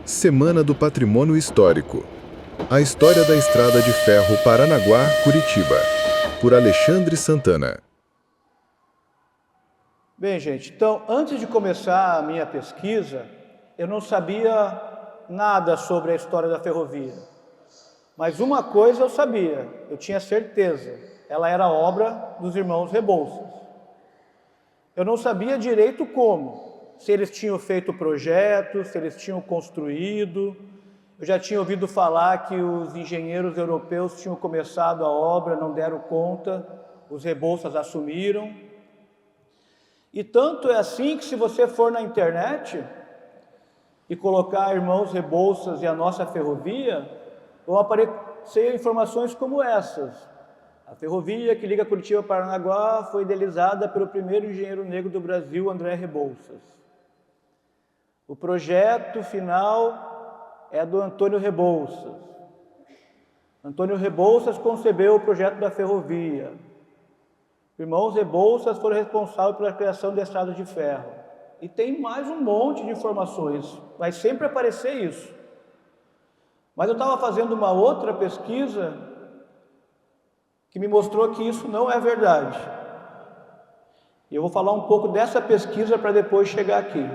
Semana do Patrimônio Histórico. A história da Estrada de Ferro Paranaguá-Curitiba, por Alexandre Santana. Bem, gente, então, antes de começar a minha pesquisa, eu não sabia nada sobre a história da ferrovia. Mas uma coisa eu sabia, eu tinha certeza, ela era obra dos irmãos Rebouças. Eu não sabia direito como, se eles tinham feito o projeto, se eles tinham construído. Eu já tinha ouvido falar que os engenheiros europeus tinham começado a obra, não deram conta, os Rebouças assumiram. E tanto é assim que se você for na internet e colocar Irmãos Rebouças e a nossa ferrovia, vão aparecer informações como essas. A ferrovia que liga Curitiba a Paranaguá foi idealizada pelo primeiro engenheiro negro do Brasil, André Rebouças. O projeto final é do Antônio Rebouças. Antônio Rebouças concebeu o projeto da ferrovia. Irmãos Rebouças foram responsáveis pela criação da estrada de ferro. E tem mais um monte de informações, vai sempre aparecer isso. Mas eu estava fazendo uma outra pesquisa que me mostrou que isso não é verdade. E eu vou falar um pouco dessa pesquisa para depois chegar aqui.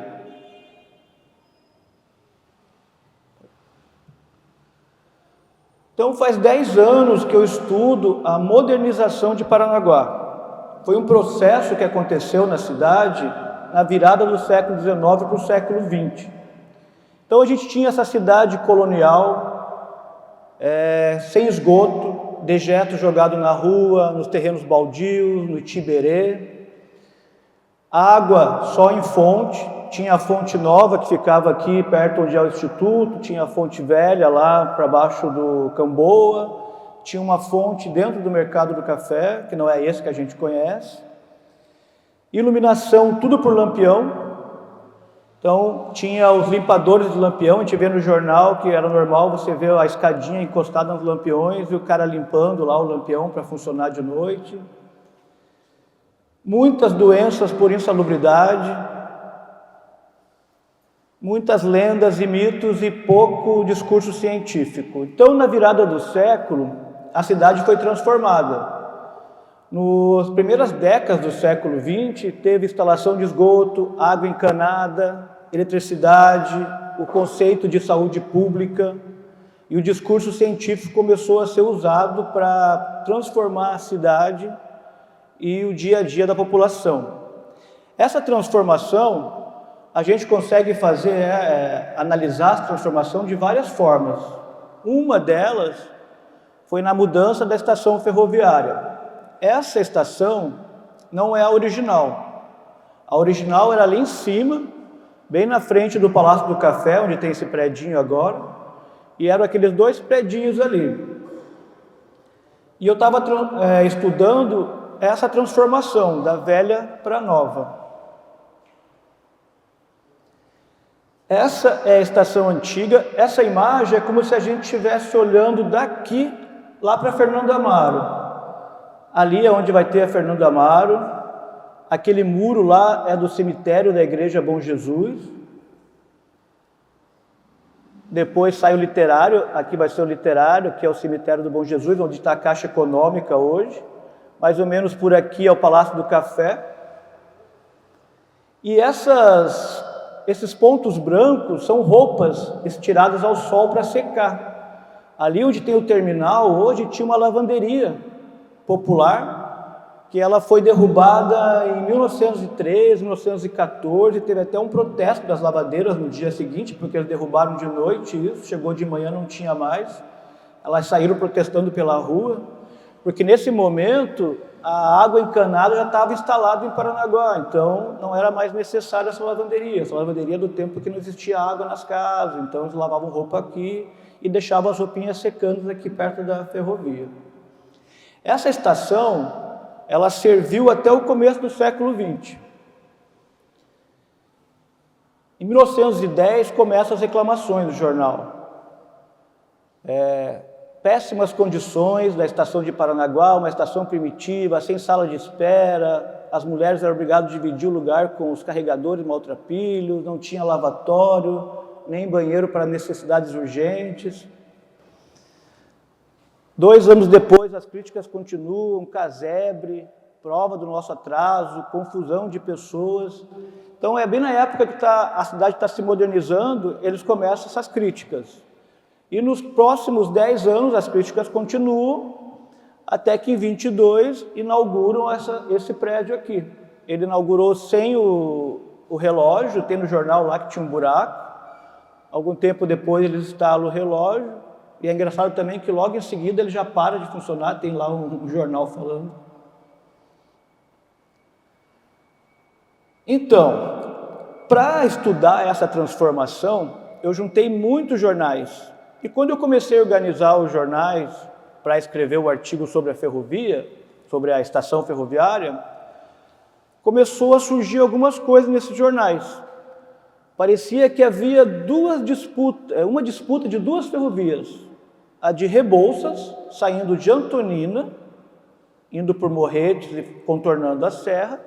Então faz 10 anos que eu estudo a modernização de Paranaguá. Foi um processo que aconteceu na cidade na virada do século XIX para o século XX. Então a gente tinha essa cidade colonial, sem esgoto, dejeto jogado na rua, nos terrenos baldios, no Itiberê. Água só em fonte, tinha a fonte nova que ficava aqui perto onde é o Instituto, tinha a fonte velha lá para baixo do Camboa, tinha uma fonte dentro do Mercado do Café, que não é esse que a gente conhece. Iluminação, tudo por lampião. Então, tinha os limpadores de lampião, a gente vê no jornal que era normal você ver a escadinha encostada nos lampiões e o cara limpando lá o lampião para funcionar de noite. Muitas doenças por insalubridade, muitas lendas e mitos e pouco discurso científico. Então, na virada do século, a cidade foi transformada. Nas primeiras décadas do século XX, teve instalação de esgoto, água encanada, eletricidade, o conceito de saúde pública, e o discurso científico começou a ser usado para transformar a cidade e o dia a dia da população. Essa transformação, a gente consegue analisar essa transformação de várias formas. Uma delas foi na mudança da estação ferroviária. Essa estação não é a original. A original era ali em cima, bem na frente do Palácio do Café, onde tem esse predinho agora, e eram aqueles dois predinhos ali. E eu estava estudando essa transformação da velha para a nova. Essa é a estação antiga, essa imagem é como se a gente estivesse olhando daqui lá para Fernando Amaro. Ali é onde vai ter a Fernando Amaro, aquele muro lá é do cemitério da Igreja Bom Jesus. Depois sai o literário, aqui vai ser o literário, que é o cemitério do Bom Jesus, onde está a Caixa Econômica hoje. Mais ou menos por aqui é o Palácio do Café. E esses pontos brancos são roupas estiradas ao sol para secar. Ali onde tem o terminal, hoje tinha uma lavanderia popular, que ela foi derrubada em 1913, 1914, teve até um protesto das lavadeiras no dia seguinte, porque eles derrubaram de noite isso, chegou de manhã, não tinha mais. Elas saíram protestando pela rua, porque nesse momento a água encanada já estava instalada em Paranaguá, então não era mais necessária essa lavanderia do tempo que não existia água nas casas, então eles lavavam roupa aqui e deixavam as roupinhas secando aqui perto da ferrovia. Essa estação, ela serviu até o começo do século XX. Em 1910 começam as reclamações do jornal. Péssimas condições da estação de Paranaguá, uma estação primitiva, sem sala de espera, as mulheres eram obrigadas a dividir o lugar com os carregadores maltrapilhos, não tinha lavatório, nem banheiro para necessidades urgentes. 2 anos depois, as críticas continuam, casebre, prova do nosso atraso, confusão de pessoas. Então, é bem na época que a cidade está se modernizando, eles começam essas críticas. E nos próximos 10 anos, as críticas continuam, até que em 22 inauguram esse prédio aqui. Ele inaugurou sem o relógio, tem no jornal lá que tinha um buraco. Algum tempo depois eles instalam o relógio. E é engraçado também que logo em seguida ele já para de funcionar, tem lá um jornal falando. Então, para estudar essa transformação, eu juntei muitos jornais. E quando eu comecei a organizar os jornais para escrever o artigo sobre a ferrovia, sobre a estação ferroviária, começou a surgir algumas coisas nesses jornais. Parecia que havia uma disputa de 2 ferrovias. A de Rebouças, saindo de Antonina, indo por Morretes e contornando a serra,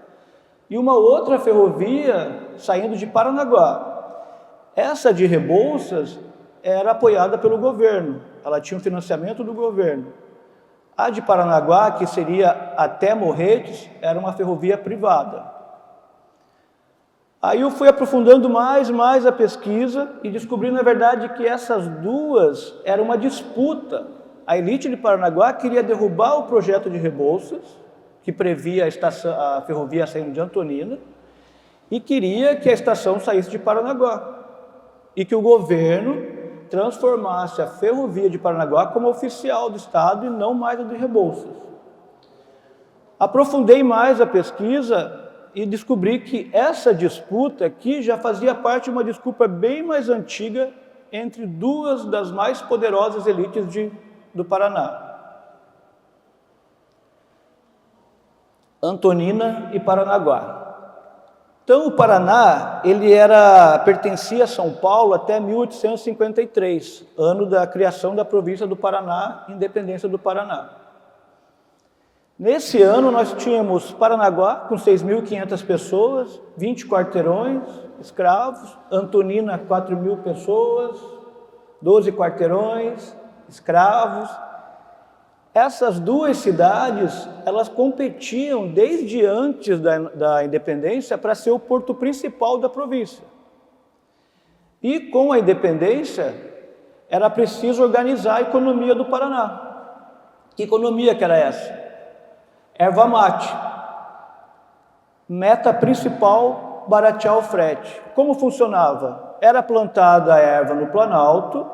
e uma outra ferrovia saindo de Paranaguá. Essa de Rebouças era apoiada pelo governo, ela tinha um financiamento do governo. A de Paranaguá, que seria até Morretes, era uma ferrovia privada. Aí eu fui aprofundando mais a pesquisa e descobri, na verdade, que essas duas eram uma disputa. A elite de Paranaguá queria derrubar o projeto de Rebouças, que previa a ferrovia saindo de Antonina, e queria que a estação saísse de Paranaguá, e que o governo transformasse a ferrovia de Paranaguá como oficial do Estado e não mais a de Rebouças. Aprofundei mais a pesquisa e descobri que essa disputa aqui já fazia parte de uma disputa bem mais antiga entre 2 das mais poderosas elites do Paraná. Antonina e Paranaguá. Então, o Paraná, pertencia a São Paulo até 1853, ano da criação da província do Paraná, independência do Paraná. Nesse ano, nós tínhamos Paranaguá, com 6.500 pessoas, 20 quarteirões, escravos, Antonina, 4.000 pessoas, 12 quarteirões, escravos. Essas 2 cidades, elas competiam desde antes da independência para ser o porto principal da província. E com a independência, era preciso organizar a economia do Paraná. Que economia que era essa? Erva mate. Meta principal, baratear o frete. Como funcionava? Era plantada a erva no Planalto,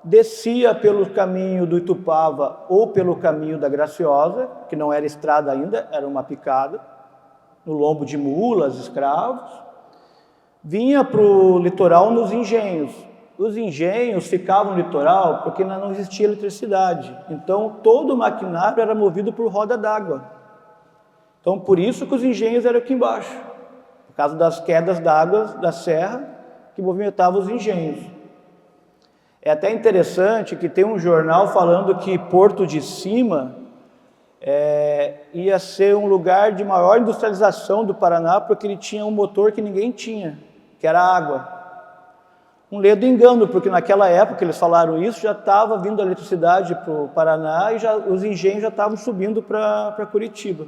descia pelo caminho do Itupava ou pelo caminho da Graciosa, que não era estrada ainda, era uma picada, no lombo de mulas, escravos, vinha para o litoral nos engenhos. Os engenhos ficavam no litoral porque ainda não existia eletricidade, então todo o maquinário era movido por roda d'água. Então por isso que os engenhos eram aqui embaixo, por causa das quedas d'água da serra que movimentavam os engenhos. É até interessante que tem um jornal falando que Porto de Cima ia ser um lugar de maior industrialização do Paraná, porque ele tinha um motor que ninguém tinha, que era a água. Um ledo engano, porque naquela época eles falaram isso, já estava vindo a eletricidade para o Paraná e os engenhos já estavam subindo para Curitiba.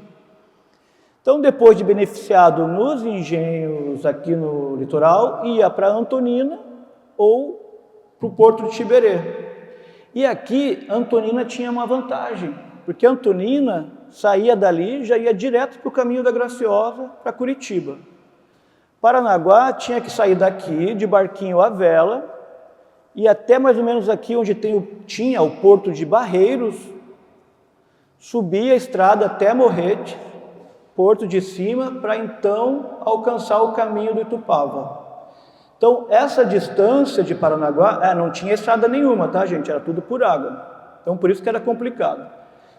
Então, depois de beneficiado nos engenhos aqui no litoral, ia para Antonina ou para o Porto de Tiberê. E aqui, Antonina tinha uma vantagem, porque Antonina saía dali e já ia direto para o caminho da Graciosa, para Curitiba. Paranaguá tinha que sair daqui, de barquinho à vela, e até mais ou menos aqui onde tinha o Porto de Barreiros, subir a estrada até Morrete, Porto de Cima, para então alcançar o caminho do Itupava. Então, essa distância de Paranaguá, não tinha estrada nenhuma, tá, gente? Era tudo por água. Então, por isso que era complicado.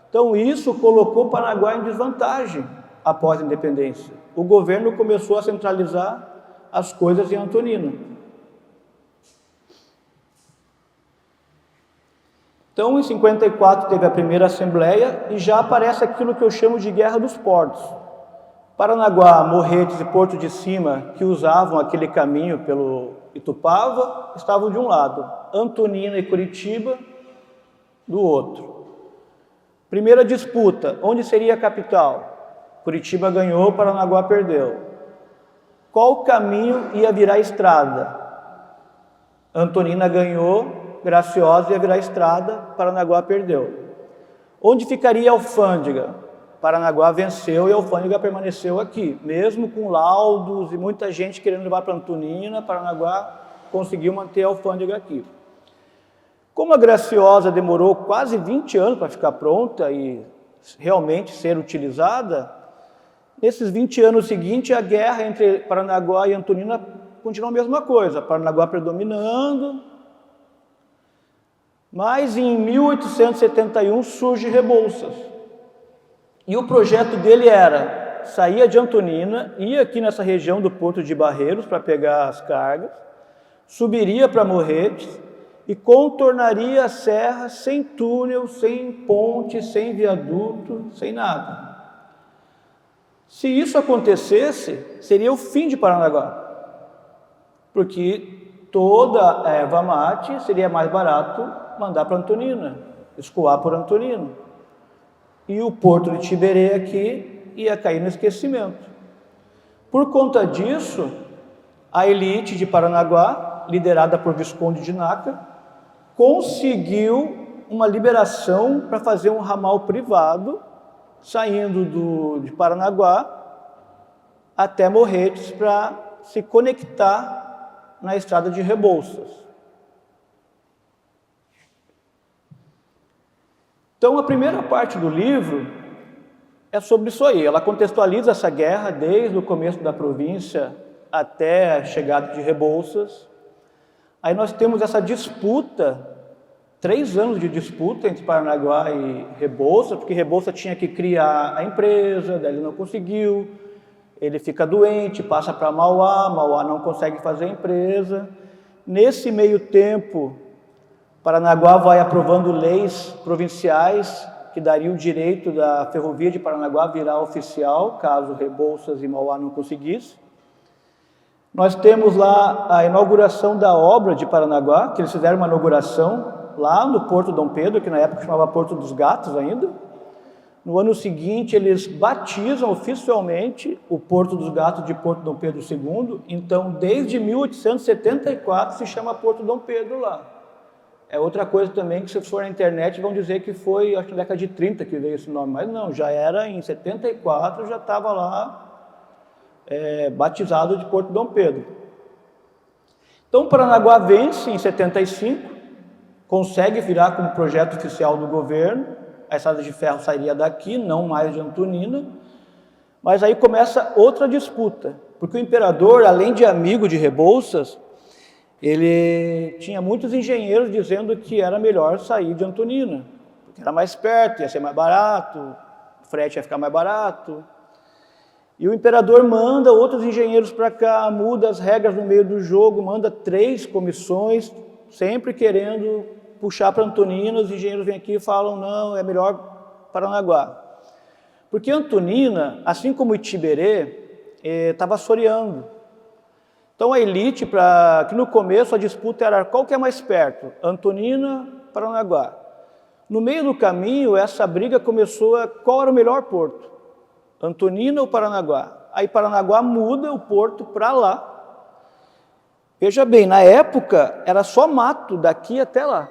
Então, isso colocou Paranaguá em desvantagem após a independência. O governo começou a centralizar as coisas em Antonina. Então, em 54, teve a primeira assembleia e já aparece aquilo que eu chamo de Guerra dos Portos. Paranaguá, Morretes e Porto de Cima, que usavam aquele caminho Itupava estavam de um lado, Antonina e Curitiba do outro. Primeira disputa, onde seria a capital? Curitiba ganhou, Paranaguá perdeu. Qual caminho ia virar estrada? Antonina ganhou, Graciosa ia virar estrada, Paranaguá perdeu. Onde ficaria a alfândega? Paranaguá venceu e a alfândega permaneceu aqui. Mesmo com laudos e muita gente querendo levar para Antonina, Paranaguá conseguiu manter a alfândega aqui. Como a Graciosa demorou quase 20 anos para ficar pronta e realmente ser utilizada, nesses 20 anos seguintes, a guerra entre Paranaguá e Antonina continuou a mesma coisa, Paranaguá predominando, mas em 1871 surge Rebouças. E o projeto dele era, saía de Antonina, ia aqui nessa região do Porto de Barreiros para pegar as cargas, subiria para Morretes e contornaria a serra sem túnel, sem ponte, sem viaduto, sem nada. Se isso acontecesse, seria o fim de Paranaguá, porque toda a erva mate seria mais barato mandar para Antonina, escoar por Antonina. E o porto de Tiberê aqui ia cair no esquecimento. Por conta disso, a elite de Paranaguá, liderada por Visconde de Nácar, conseguiu uma liberação para fazer um ramal privado, saindo de Paranaguá até Morretes, para se conectar na estrada de Rebouças. Então, a primeira parte do livro é sobre isso aí. Ela contextualiza essa guerra desde o começo da província até a chegada de Rebouças. Aí nós temos essa disputa, 3 anos de disputa entre Paranaguá e Rebouças, porque Rebouças tinha que criar a empresa, daí ele não conseguiu, ele fica doente, passa para Mauá, Mauá não consegue fazer a empresa. Nesse meio tempo, Paranaguá vai aprovando leis provinciais que dariam o direito da ferrovia de Paranaguá virar oficial, caso Rebouças e Mauá não conseguissem. Nós temos lá a inauguração da obra de Paranaguá, que eles fizeram uma inauguração lá no Porto Dom Pedro, que na época chamava Porto dos Gatos ainda. No ano seguinte, eles batizam oficialmente o Porto dos Gatos de Porto Dom Pedro II. Então, desde 1874 se chama Porto Dom Pedro lá. É outra coisa também que, se for na internet, vão dizer que foi, acho que na década de 30 que veio esse nome, mas não, já era em 74, já estava lá batizado de Porto Dom Pedro. Então, Paranaguá vence em 75, consegue virar como projeto oficial do governo, a estrada de ferro sairia daqui, não mais de Antonina, mas aí começa outra disputa, porque o imperador, além de amigo de Rebouças, ele tinha muitos engenheiros dizendo que era melhor sair de Antonina, porque era mais perto, ia ser mais barato, o frete ia ficar mais barato. E o imperador manda outros engenheiros para cá, muda as regras no meio do jogo, manda 3 comissões, sempre querendo puxar para Antonina. Os engenheiros vêm aqui e falam, não, é melhor Paranaguá. Porque Antonina, assim como Itiberê, estava assoreando. Então a elite, que no começo a disputa era qual que é mais perto, Antonina, Paranaguá. No meio do caminho, essa briga começou qual era o melhor porto, Antonina ou Paranaguá. Aí Paranaguá muda o porto para lá. Veja bem, na época era só mato daqui até lá.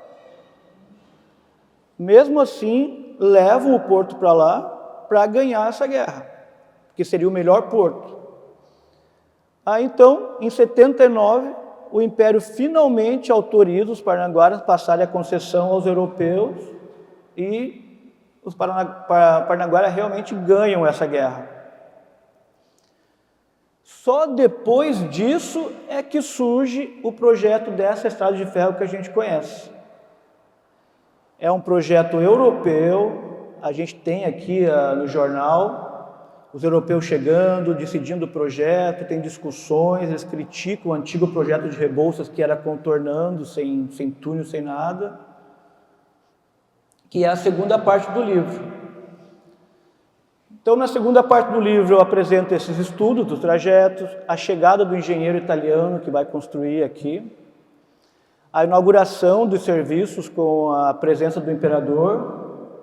Mesmo assim, levam o porto para lá para ganhar essa guerra, que seria o melhor porto. Aí então, em 79, o Império finalmente autoriza os paranaguaras a passarem a concessão aos europeus e os paranaguaras realmente ganham essa guerra. Só depois disso é que surge o projeto dessa estrada de ferro que a gente conhece. É um projeto europeu, a gente tem aqui no jornal os europeus chegando, decidindo o projeto, tem discussões, eles criticam o antigo projeto de Rebouças, que era contornando, sem túnel, sem nada, que é a segunda parte do livro. Então, na segunda parte do livro, eu apresento esses estudos dos trajetos, a chegada do engenheiro italiano que vai construir aqui, a inauguração dos serviços com a presença do imperador.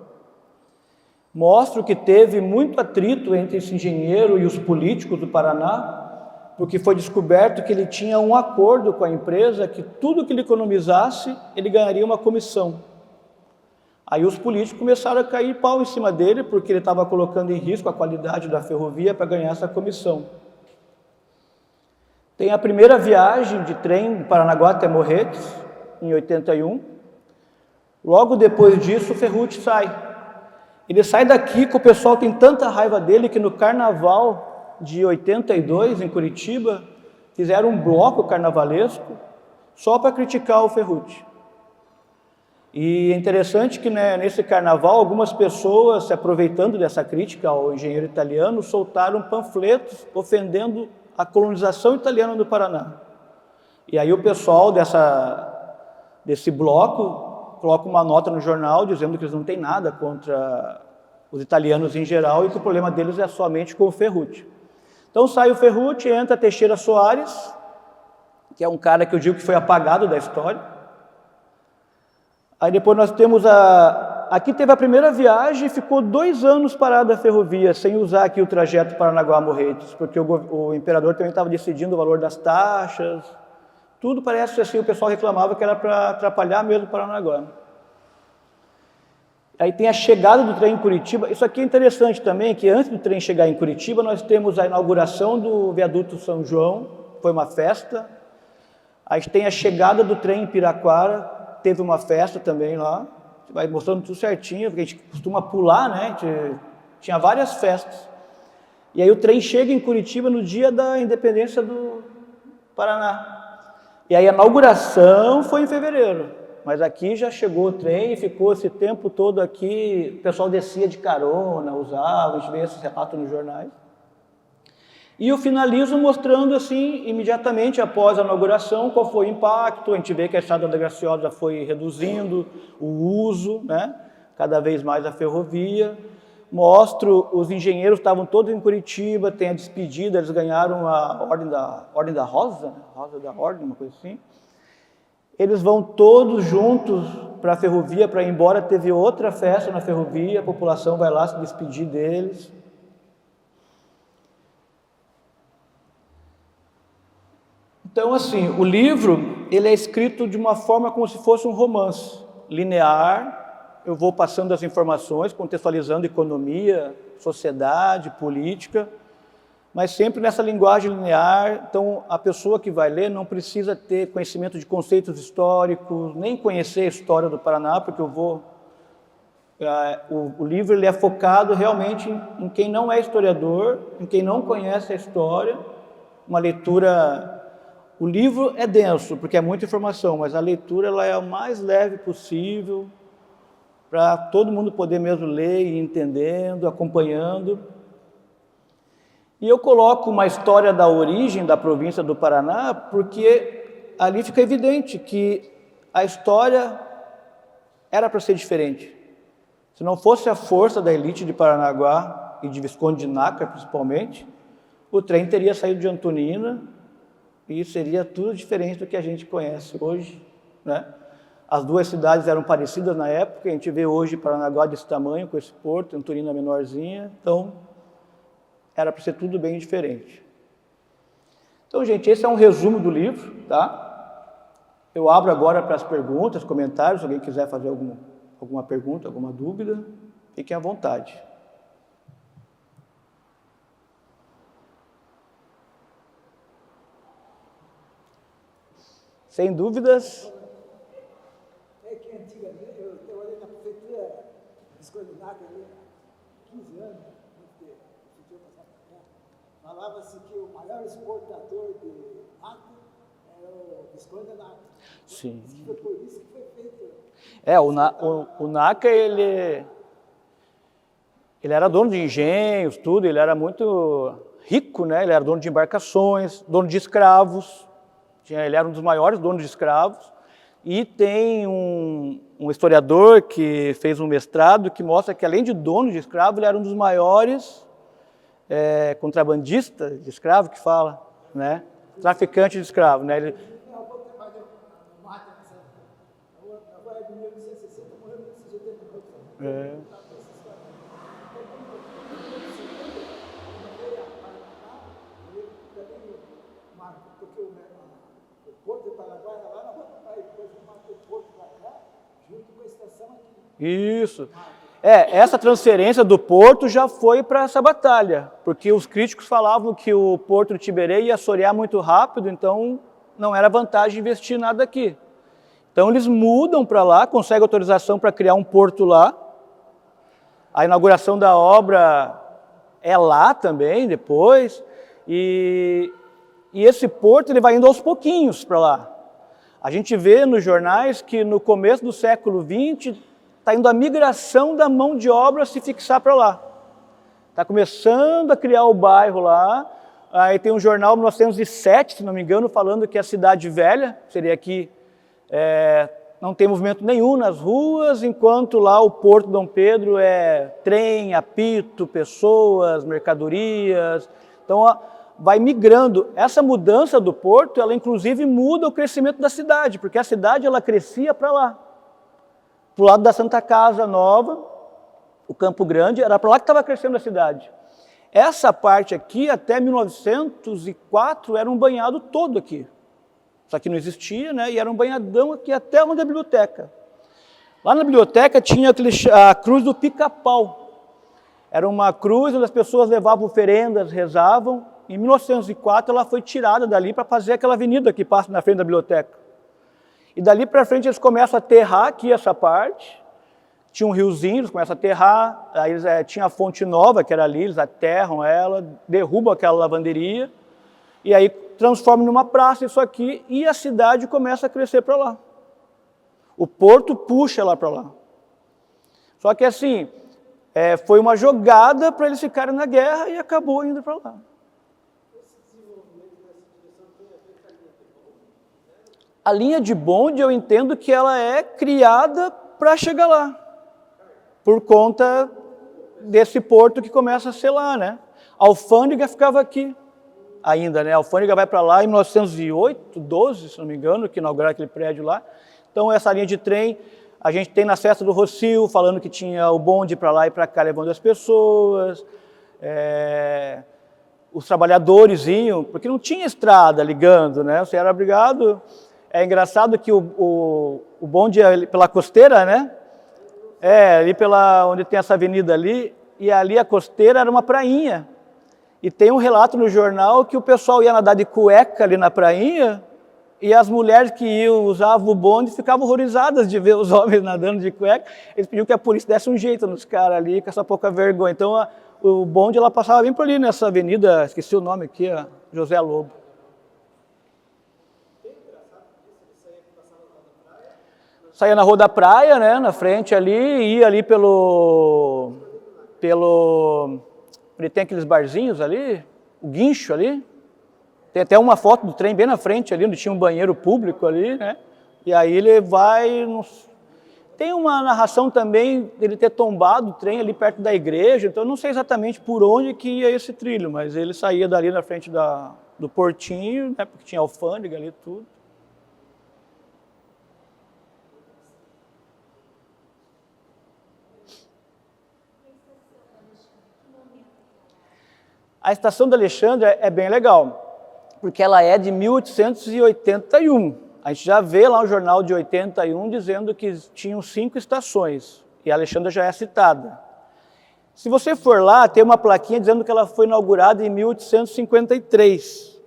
Mostro que teve muito atrito entre esse engenheiro e os políticos do Paraná, porque foi descoberto que ele tinha um acordo com a empresa que tudo que ele economizasse, ele ganharia uma comissão. Aí os políticos começaram a cair pau em cima dele, porque ele estava colocando em risco a qualidade da ferrovia para ganhar essa comissão. Tem a primeira viagem de trem de Paranaguá até Morretes, em 81. Logo depois disso, o Ferrucci sai. Ele sai daqui que o pessoal tem tanta raiva dele que no carnaval de 82, em Curitiba, fizeram um bloco carnavalesco só para criticar o Ferrucci. E é interessante que, né, nesse carnaval, algumas pessoas, se aproveitando dessa crítica ao engenheiro italiano, soltaram panfletos ofendendo a colonização italiana do Paraná. E aí o pessoal desse bloco coloca uma nota no jornal dizendo que eles não têm nada contra os italianos em geral e que o problema deles é somente com o Ferrucci. Então sai o Ferrucci, entra Teixeira Soares, que é um cara que eu digo que foi apagado da história. Aí depois nós temos aqui teve a primeira viagem e ficou 2 anos parada a ferrovia, sem usar aqui o trajeto Paranaguá-Morretes, porque o imperador também estava decidindo o valor das taxas. Tudo parece assim, o pessoal reclamava que era para atrapalhar mesmo o Paranaguá. Aí tem a chegada do trem em Curitiba. Isso aqui é interessante também, que antes do trem chegar em Curitiba, nós temos a inauguração do viaduto São João, foi uma festa. Aí tem a chegada do trem em Piraquara, teve uma festa também lá, vai mostrando tudo certinho, porque a gente costuma pular, né? Tinha várias festas. E aí o trem chega em Curitiba no dia da independência do Paraná. E aí a inauguração foi em fevereiro, mas aqui já chegou o trem e ficou esse tempo todo aqui, o pessoal descia de carona, usava, a gente vê esses relatos nos jornais. E eu finalizo mostrando assim, imediatamente após a inauguração, qual foi o impacto. A gente vê que a Estrada da Graciosa foi reduzindo o uso, né? Cada vez mais a ferrovia. Mostro, os engenheiros estavam todos em Curitiba, tem a despedida, eles ganharam a Ordem da Rosa, né? Rosa da Ordem, uma coisa assim. Eles vão todos juntos para a ferrovia, para ir embora. Teve outra festa na ferrovia, a população vai lá se despedir deles. Então, assim, o livro, ele é escrito de uma forma como se fosse um romance, linear. Eu vou passando as informações, contextualizando economia, sociedade, política, mas sempre nessa linguagem linear. Então, a pessoa que vai ler não precisa ter conhecimento de conceitos históricos, nem conhecer a história do Paraná, porque o livro ele é focado realmente em quem não é historiador, em quem não conhece a história, uma leitura. O livro é denso, porque é muita informação, mas a leitura ela é o mais leve possível, para todo mundo poder mesmo ler e ir entendendo, acompanhando. E eu coloco uma história da origem da província do Paraná, porque ali fica evidente que a história era para ser diferente. Se não fosse a força da elite de Paranaguá e de Visconde de Nácar, principalmente, o trem teria saído de Antonina, e seria tudo diferente do que a gente conhece hoje, né? As duas cidades eram parecidas na época, a gente vê hoje Paranaguá desse tamanho, com esse porto, Antonina menorzinha, então era para ser tudo bem diferente. Então, gente, esse é um resumo do livro, tá? Eu abro agora para as perguntas, comentários, se alguém quiser fazer alguma pergunta, alguma dúvida, fiquem à vontade. Sem dúvidas. É que antigamente, eu trabalhei na prefeitura Visconde de Nácar há 15 anos, falava-se que o maior exportador de nácar era o Visconde de Nácar. Sim. Foi por isso que foi feito. O Nácar, ele era dono de engenhos, tudo, ele era muito rico, né? Ele era dono de embarcações, dono de escravos. Ele era um dos maiores donos de escravos, e tem um historiador que fez um mestrado que mostra que, além de dono de escravos, ele era um dos maiores contrabandista de escravo que fala, né? Traficante de escravo, né? Minha avó trabalhou no mata nessa época. A avó é de 1860, morreu em 1889. Porque o Porto de Paraguai era lá na Rua do País, depois o Porto para cá, junto com a estação aqui. Isso. Essa transferência do Porto já foi para essa batalha, porque os críticos falavam que o Porto de Tiberê ia assorear muito rápido, então não era vantagem investir nada aqui. Então eles mudam para lá, conseguem autorização para criar um porto lá. A inauguração da obra é lá também, depois. E esse porto ele vai indo aos pouquinhos para lá. A gente vê nos jornais que no começo do século XX está indo a migração da mão de obra se fixar para lá. Está começando a criar o bairro lá. Aí tem um jornal, 1907, se não me engano, falando que a cidade velha, seria aqui, não tem movimento nenhum nas ruas, enquanto lá o Porto Dom Pedro é trem, apito, pessoas, mercadorias. Então vai migrando. Essa mudança do porto, ela inclusive muda o crescimento da cidade, porque a cidade ela crescia para lá. Para o lado da Santa Casa Nova, o Campo Grande, era para lá que estava crescendo a cidade. Essa parte aqui, até 1904, era um banhado todo aqui. Só que não existia, né? E era um banhadão aqui até onde é a biblioteca. Lá na biblioteca tinha a cruz do Pica-Pau. Era uma cruz onde as pessoas levavam oferendas, rezavam. Em 1904 ela foi tirada dali para fazer aquela avenida que passa na frente da biblioteca. E dali para frente eles começam a aterrar aqui essa parte. Tinha um riozinho, eles começam a aterrar. Aí eles, tinha a Fonte Nova, que era ali, eles aterram ela, derrubam aquela lavanderia. E aí transformam numa praça isso aqui e a cidade começa a crescer para lá. O porto puxa lá para lá. Só que assim, foi uma jogada para eles ficarem na guerra e acabou indo para lá. A linha de bonde, eu entendo que ela é criada para chegar lá, por conta desse porto que começa a ser lá, né? A alfândega ficava aqui ainda, né? A alfândega vai para lá em 1908, 12, se não me engano, que inauguraram aquele prédio lá. Então essa linha de trem, a gente tem na Festa do Rocio, falando que tinha o bonde para lá e para cá, levando as pessoas. Os trabalhadores iam, porque não tinha estrada ligando, né? Você era obrigado... É engraçado que o bonde é pela costeira, né? Ali onde tem essa avenida ali, e ali a costeira era uma prainha. E tem um relato no jornal que o pessoal ia nadar de cueca ali na prainha, e as mulheres que usavam o bonde ficavam horrorizadas de ver os homens nadando de cueca. Eles pediam que a polícia desse um jeito nos caras ali, com essa pouca vergonha. Então o bonde ela passava bem por ali nessa avenida, esqueci o nome aqui, José Lobo. Saía na Rua da Praia, né, na frente ali, ia ali pelo... Onde tem aqueles barzinhos ali, o Guincho ali. Tem até uma foto do trem bem na frente ali, onde tinha um banheiro público ali, né. E aí ele vai... Tem uma narração também dele ter tombado o trem ali perto da igreja, então eu não sei exatamente por onde que ia esse trilho, mas ele saía dali na frente do portinho, né, porque tinha alfândega ali e tudo. A Estação da Alexandre é bem legal, porque ela é de 1881. A gente já vê lá o jornal de 81 dizendo que tinham 5 estações, e a Alexandra já é citada. Se você for lá, tem uma plaquinha dizendo que ela foi inaugurada em 1853,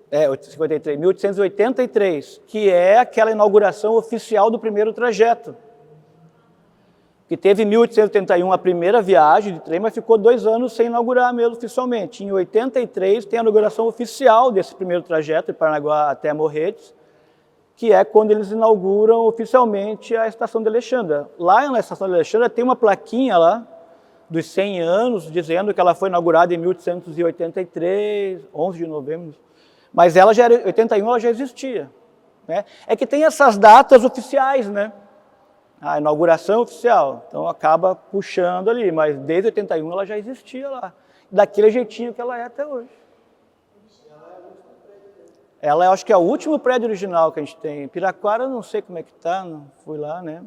1883, que é aquela inauguração oficial do primeiro trajeto. Que teve em 1881 a primeira viagem de trem, mas ficou 2 anos sem inaugurar mesmo oficialmente. Em 83 tem a inauguração oficial desse primeiro trajeto de Paranaguá até Morretes, que é quando eles inauguram oficialmente a Estação de Alexandra. Lá na Estação de Alexandra tem uma plaquinha lá, dos 100 anos, dizendo que ela foi inaugurada em 1883, 11 de novembro. Mas ela já era, 81 ela já existia, né? É que tem essas datas oficiais, né? A inauguração oficial, então acaba puxando ali, mas desde 81 ela já existia lá. daquele jeitinho que ela é até hoje. Ela, eu acho que é o último prédio original que a gente tem. Piraquara, eu não sei como é que está, não fui lá, né?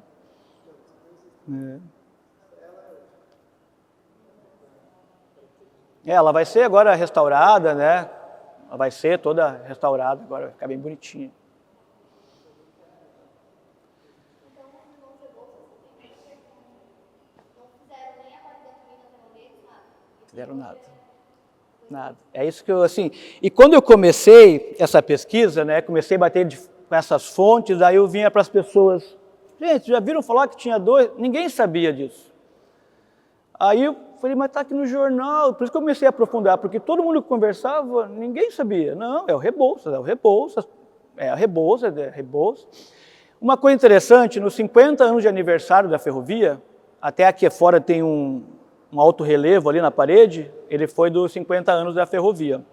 Ela vai ser agora restaurada, né? Ela vai ser toda restaurada agora, vai ficar bem bonitinha. Fizeram nada. Nada. É isso que eu, assim... E quando eu comecei essa pesquisa, né? Comecei a bater com essas fontes, aí eu vinha para as pessoas... Gente, já viram falar que tinha 2? Ninguém sabia disso. Aí eu falei, mas está aqui no jornal. Por isso que eu comecei a aprofundar, porque todo mundo que conversava, ninguém sabia. Não, é o Rebouças, é o Rebouças, é a Rebouças, é a Rebouças. Uma coisa interessante, nos 50 anos de aniversário da ferrovia, até aqui fora tem um alto relevo ali na parede, ele foi dos 50 anos da ferrovia.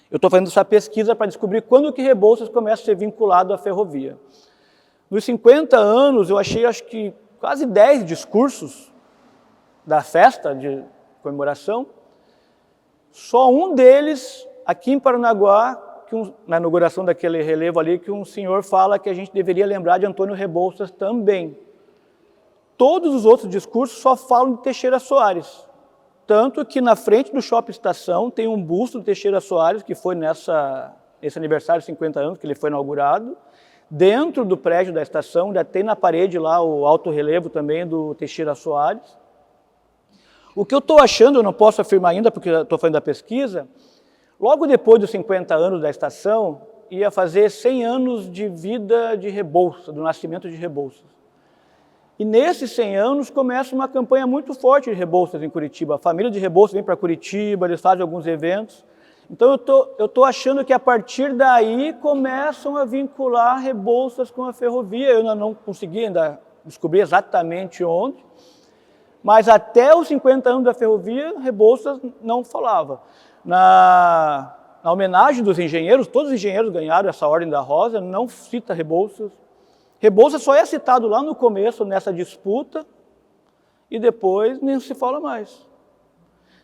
Eu estou fazendo essa pesquisa para descobrir quando que Rebouças começa a ser vinculado à ferrovia. Nos 50 anos, eu achei, acho que, quase 10 discursos da festa de comemoração. Só um deles, aqui em Paranaguá, na inauguração daquele relevo ali, que um senhor fala que a gente deveria lembrar de Antônio Rebouças também. Todos os outros discursos só falam de Teixeira Soares. Tanto que na frente do Shopping Estação tem um busto do Teixeira Soares, que foi nesse aniversário de 50 anos, que ele foi inaugurado. Dentro do prédio da estação, ainda tem na parede lá o alto relevo também do Teixeira Soares. O que eu estou achando, eu não posso afirmar ainda, porque estou fazendo a pesquisa, logo depois dos 50 anos da estação, ia fazer 100 anos de vida de Rebouças, do nascimento de Rebouças. E nesses 100 anos começa uma campanha muito forte de Rebouças em Curitiba. A família de Rebouças vem para Curitiba, eles fazem alguns eventos. Então eu estou achando que a partir daí começam a vincular Rebouças com a ferrovia. Eu ainda não consegui ainda descobrir exatamente onde, mas até os 50 anos da ferrovia, Rebouças não falava. Na homenagem dos engenheiros, todos os engenheiros ganharam essa Ordem da Rosa, não cita Rebouças. Rebouças só é citado lá no começo, nessa disputa, e depois nem se fala mais.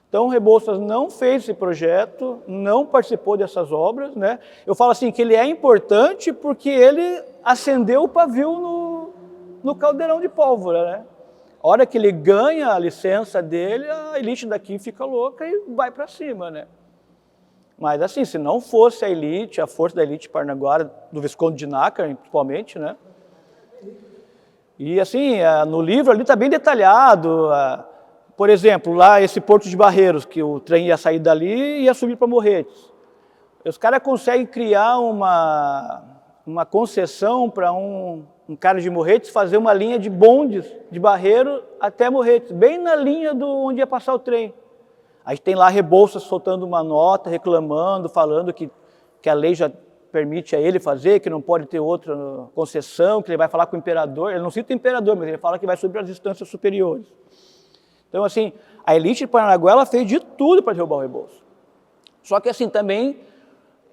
Então, Rebouças não fez esse projeto, não participou dessas obras, né? Eu falo assim, que ele é importante porque ele acendeu o pavio no caldeirão de pólvora, né? A hora que ele ganha a licença dele, a elite daqui fica louca e vai para cima, né? Mas assim, se não fosse a elite, a força da elite paranaguara, do Visconde de Nácar, principalmente, né? E assim, no livro ali está bem detalhado, por exemplo, lá esse Porto de Barreiros, que o trem ia sair dali e ia subir para Morretes. Os caras conseguem criar uma concessão para um cara de Morretes fazer uma linha de bondes de Barreiro até Morretes, bem na linha onde ia passar o trem. Aí tem lá Rebouças soltando uma nota, reclamando, falando que a lei já permite a ele fazer, que não pode ter outra concessão, que ele vai falar com o imperador. Ele não cita o imperador, mas ele fala que vai subir as instâncias superiores. Então, assim, a elite de Paranaguá, ela fez de tudo para derrubar o Rebouças. Só que, assim, também,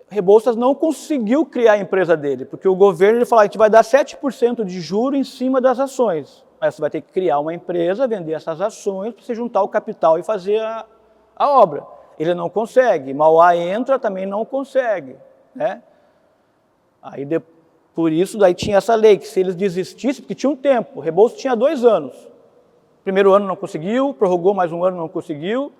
Rebouças não conseguiu criar a empresa dele, porque o governo ele falou, a gente vai dar 7% de juro em cima das ações. Aí você vai ter que criar uma empresa, vender essas ações, para você juntar o capital e fazer a obra. Ele não consegue. Mauá entra, também não consegue, né? Aí, por isso, daí tinha essa lei, que se eles desistissem, porque tinha um tempo, Rebouças tinha 2 anos. Primeiro ano não conseguiu, prorrogou mais um ano, não conseguiu.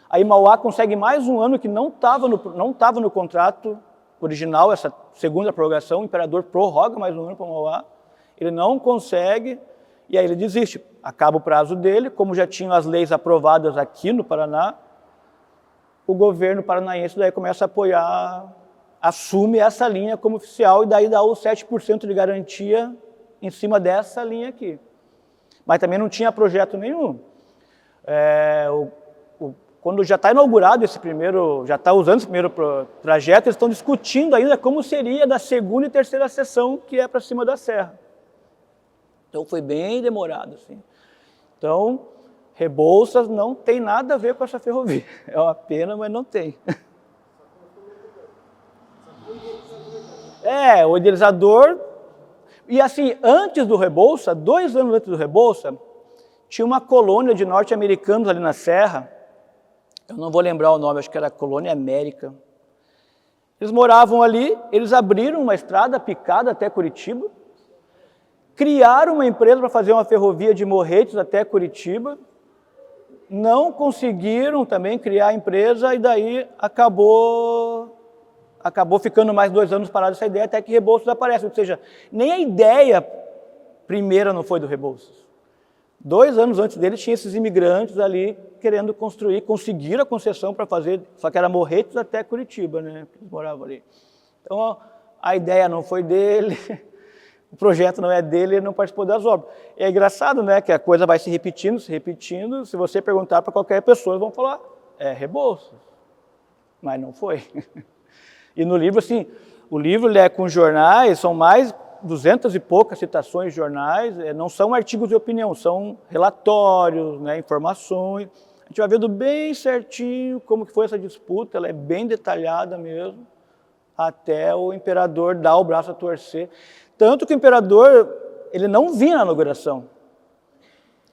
Aí Mauá consegue mais um ano que não estava no contrato original, essa segunda prorrogação, o imperador prorroga mais um ano para Mauá. Ele não consegue, e aí ele desiste. Acaba o prazo dele, como já tinham as leis aprovadas aqui no Paraná, o governo paranaense daí começa a apoiar, assume essa linha como oficial, e daí dá os 7% de garantia em cima dessa linha aqui. Mas também não tinha projeto nenhum. Quando já está inaugurado esse primeiro, já está usando esse primeiro trajeto, eles estão discutindo ainda como seria da segunda e terceira seção, que é para cima da serra. Então foi bem demorado, assim. Então, Rebouças não tem nada a ver com essa ferrovia. É uma pena, mas não tem. O idealizador. E assim, antes do Rebouças, 2 anos antes do Rebouças, tinha uma colônia de norte-americanos ali na serra, eu não vou lembrar o nome, acho que era Colônia América. Eles moravam ali, eles abriram uma estrada picada até Curitiba, criaram uma empresa para fazer uma ferrovia de Morretes até Curitiba, não conseguiram também criar a empresa e daí acabou ficando mais 2 anos parado essa ideia até que Rebouças aparece, ou seja, nem a ideia primeira não foi do Rebouças. 2 anos antes dele tinha esses imigrantes ali querendo construir, conseguiram a concessão para fazer, só que era Morretes até Curitiba, né, que eles moravam ali. Então a ideia não foi dele, o projeto não é dele, ele não participou das obras. E é engraçado, né, que a coisa vai se repetindo, se você perguntar para qualquer pessoa, eles vão falar, é Rebouças, mas não foi. E no livro, assim, o livro ele é com jornais, são mais 200 e poucas citações de jornais, não são artigos de opinião, são relatórios, né, informações. A gente vai vendo bem certinho como que foi essa disputa, ela é bem detalhada mesmo, até o imperador dar o braço a torcer. Tanto que o imperador, ele não vinha na inauguração.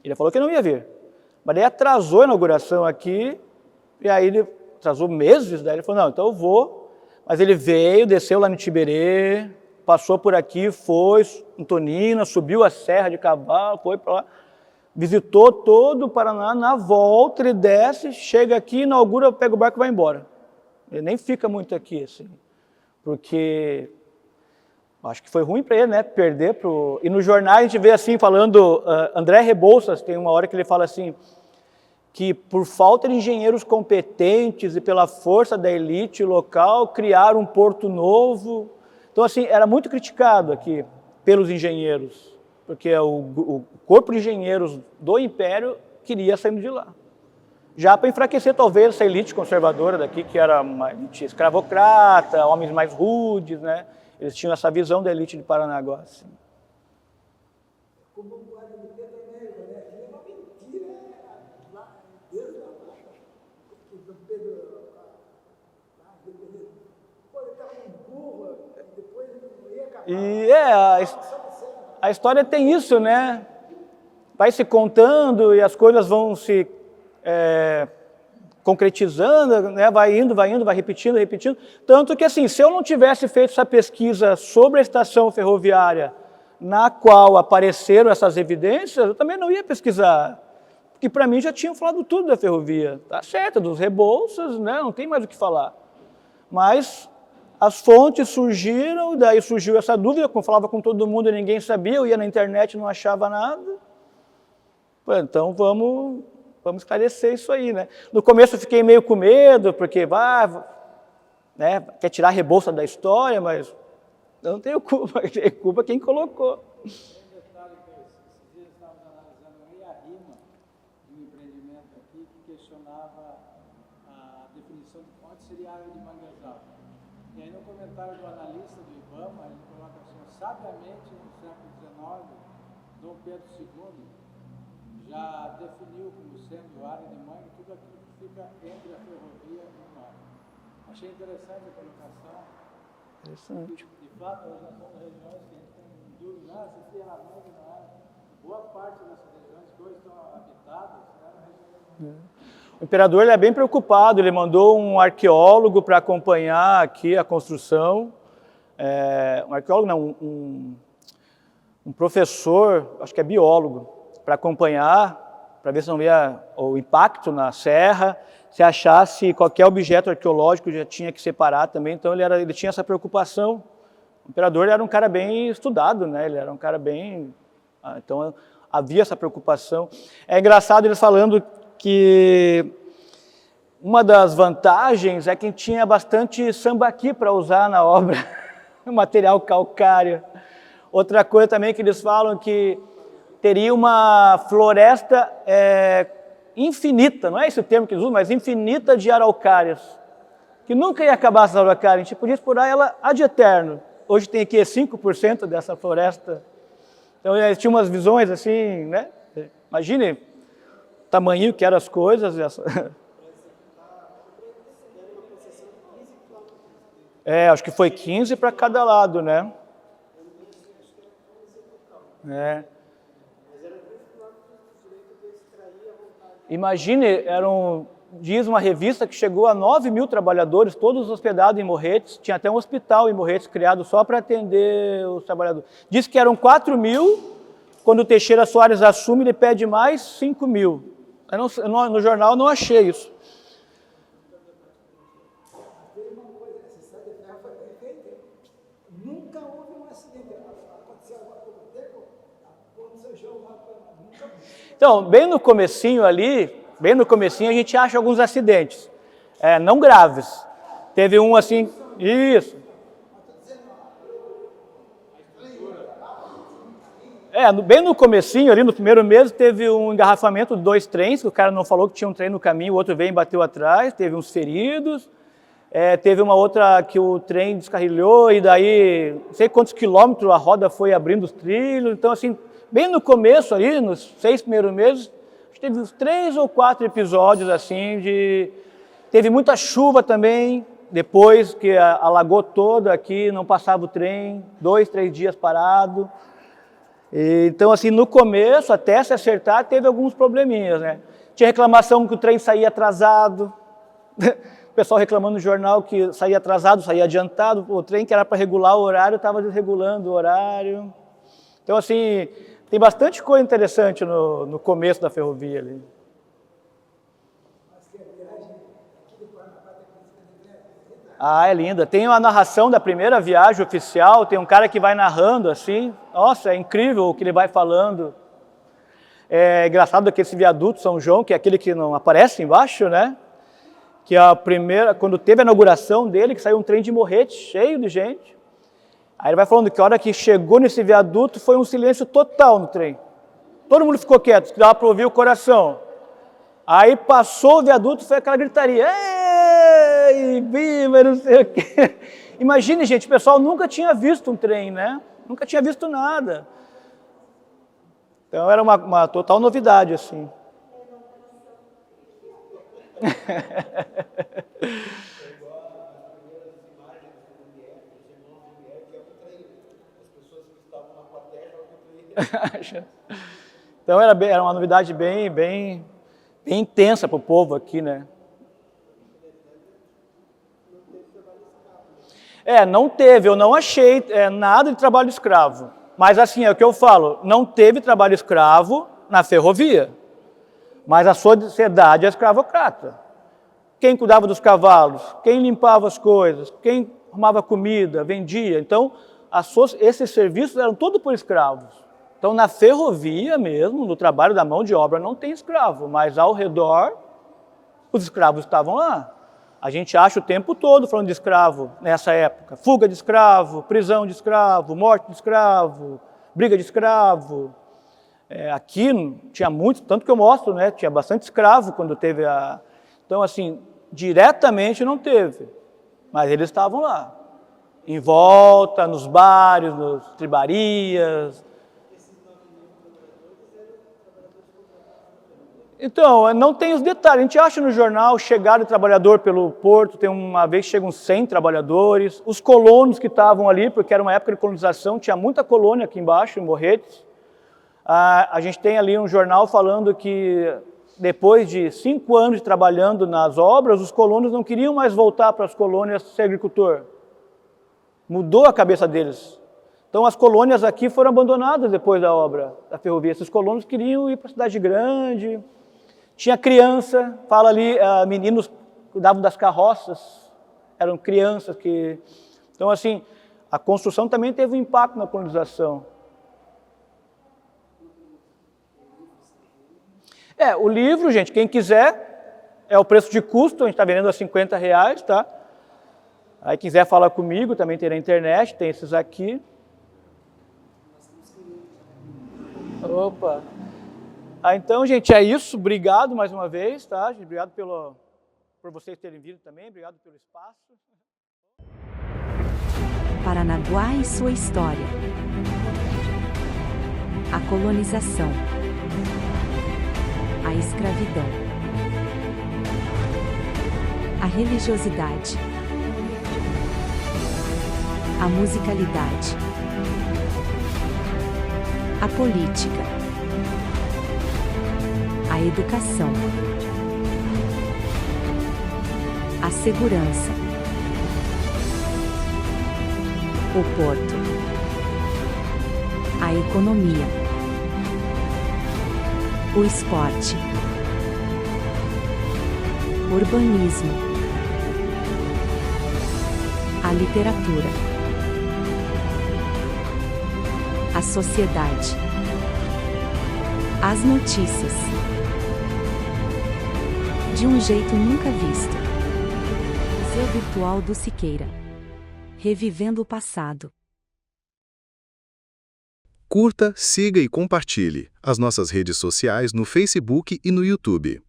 Ele falou que não ia vir. Mas ele atrasou a inauguração aqui, e aí ele atrasou meses, daí ele falou, não, então eu vou. Mas ele veio, desceu lá no Tiberê, passou por aqui, foi em Tonina, subiu a Serra de Cavalo, foi para lá, visitou todo o Paraná, na volta ele desce, chega aqui, inaugura, pega o barco e vai embora. Ele nem fica muito aqui, assim, porque acho que foi ruim para ele, né, perder pro... E no jornal a gente vê assim, falando, André Rebouças, tem uma hora que ele fala assim, que por falta de engenheiros competentes e pela força da elite local, criaram um porto novo. Então, assim, era muito criticado aqui pelos engenheiros, porque o corpo de engenheiros do Império queria sair de lá. Já para enfraquecer, talvez, essa elite conservadora daqui, que era uma elite escravocrata, homens mais rudes, né? Eles tinham essa visão da elite de Paranaguá. Assim. Como o guarda de Pedro América, né? É uma mentira, lá, Deus da mata, que o Pedro, pô, ele estava um burro, depois ele não ia acabar. E a história tem isso, né? Vai se contando e as coisas vão se concretizando, né? Vai indo, vai repetindo. Tanto que, assim, se eu não tivesse feito essa pesquisa sobre a estação ferroviária na qual apareceram essas evidências, eu também não ia pesquisar. Porque, para mim, já tinham falado tudo da ferrovia. Tá certo, dos Rebouças, né? Não tem mais o que falar. Mas as fontes surgiram, daí surgiu essa dúvida, como eu falava com todo mundo e ninguém sabia, eu ia na internet e não achava nada. Pô, então vamos esclarecer isso aí, né? No começo eu fiquei meio com medo, porque né, quer tirar a Rebouças da história, mas eu não tenho culpa, tem culpa quem colocou. Tem um detalhe que esses dias estávamos analisando aí a rima de um empreendimento aqui que questionava a definição de onde seria a área de manguezal. E aí no comentário do analista do IBAMA, ele coloca assim, sabiamente no século XIX, Dom Pedro II já definiu como sendo área de mangue tudo aquilo que fica entre a ferrovia e o mar. Achei interessante a colocação. Interessante. De fato, nós somos regiões que a gente tem dúvida, se tem a mangue na área. Boa parte dessas regiões que hoje estão habitadas eram regiões. O imperador ele é bem preocupado, ele mandou um arqueólogo para acompanhar aqui a construção. Um arqueólogo não, um professor, acho que é biólogo, para acompanhar, para ver se não via o impacto na serra, se achasse qualquer objeto arqueológico já tinha que separar também, então ele tinha essa preocupação. O imperador era um cara bem estudado, né? Ele era um cara bem... Então havia essa preocupação. É engraçado eles falando que uma das vantagens é que tinha bastante sambaqui para usar na obra, material calcário. Outra coisa também que eles falam que teria uma floresta infinita, não é esse o termo que eles usam, mas infinita de araucárias, que nunca ia acabar essas araucárias, a gente podia explorar ela ad eterno. Hoje tem aqui 5% dessa floresta. Então eles tinham umas visões assim, né? Imagine o tamanho que eram as coisas. Acho que foi 15 para cada lado, né? Imagine, diz uma revista que chegou a 9.000 trabalhadores, todos hospedados em Morretes. Tinha até um hospital em Morretes criado só para atender os trabalhadores. Diz que eram 4.000, quando o Teixeira Soares assume, ele pede mais 5.000. No jornal não achei isso. Nunca houve um acidente. Aconteceu agora há pouco tempo, aconteceu lá, nunca. Então, bem no comecinho a gente acha alguns acidentes, não graves. Teve um assim, isso. Bem no comecinho, ali no primeiro mês, teve um engarrafamento de 2 trens, que o cara não falou que tinha um trem no caminho, o outro veio e bateu atrás, teve uns feridos. Teve uma outra que o trem descarrilhou e daí, não sei quantos quilômetros a roda foi abrindo os trilhos. Então, assim, bem no começo ali, nos 6 primeiros meses, teve uns 3 ou 4 episódios assim Teve muita chuva também, depois que alagou toda aqui, não passava o trem, 2, 3 dias parado. Então, assim, no começo, até se acertar, teve alguns probleminhas, né? Tinha reclamação que o trem saía atrasado, o pessoal reclamando no jornal que saía atrasado, saía adiantado, o trem que era para regular o horário estava desregulando o horário. Então, assim, tem bastante coisa interessante no começo da ferrovia ali. É linda. Tem uma narração da primeira viagem oficial, tem um cara que vai narrando assim. Nossa, é incrível o que ele vai falando. É engraçado que esse viaduto São João, que é aquele que não aparece embaixo, né? Que a primeira, quando teve a inauguração dele, que saiu um trem de Morretes, cheio de gente. Aí ele vai falando que a hora que chegou nesse viaduto foi um silêncio total no trem. Todo mundo ficou quieto, que dava para ouvir o coração. Aí passou o viaduto, foi aquela gritaria. Ei, viva, não sei o quê. Imagine, gente, o pessoal nunca tinha visto um trem, né? Nunca tinha visto nada. Então era uma total novidade, assim. Então era uma novidade bem intensa para o povo aqui, né? Não teve, eu não achei nada de trabalho escravo. Mas assim, é o que eu falo, não teve trabalho escravo na ferrovia. Mas a sociedade é escravocrata. Quem cuidava dos cavalos, quem limpava as coisas, quem arrumava comida, vendia. Então, esses serviços eram todos por escravos. Então, na ferrovia mesmo, no trabalho da mão de obra, não tem escravo, mas ao redor, os escravos estavam lá. A gente acha o tempo todo falando de escravo nessa época. Fuga de escravo, prisão de escravo, morte de escravo, briga de escravo. Aqui tinha muito, tanto que eu mostro, né? Tinha bastante escravo quando teve a... Então, assim, diretamente não teve, mas eles estavam lá. Em volta, nos bares, nas tribarias. Então, não tem os detalhes. A gente acha no jornal, chegada de trabalhador pelo porto, tem uma vez que chegam 100 trabalhadores. Os colonos que estavam ali, porque era uma época de colonização, tinha muita colônia aqui embaixo, em Morretes. A gente tem ali um jornal falando que depois de 5 anos trabalhando nas obras, os colonos não queriam mais voltar para as colônias ser agricultor. Mudou a cabeça deles. Então as colônias aqui foram abandonadas depois da obra da ferrovia. Esses colonos queriam ir para a cidade grande. Tinha criança, fala ali, meninos cuidavam das carroças, eram crianças que... Então, assim, a construção também teve um impacto na colonização. O livro, gente, quem quiser, é o preço de custo, a gente está vendendo a R$50, tá? Aí quiser falar comigo, também tem na internet, tem esses aqui. Opa! Então, gente, é isso. Obrigado mais uma vez, tá? Obrigado por vocês terem vindo também. Obrigado pelo espaço. Paranaguá e sua história. A colonização. A escravidão. A religiosidade. A musicalidade. A política. A educação, A segurança. O porto. A economia. O esporte. Urbanismo. A literatura. A sociedade. As notícias. De um jeito nunca visto. Museu Virtual do Siqueira. Revivendo o passado. Curta, siga e compartilhe as nossas redes sociais no Facebook e no YouTube.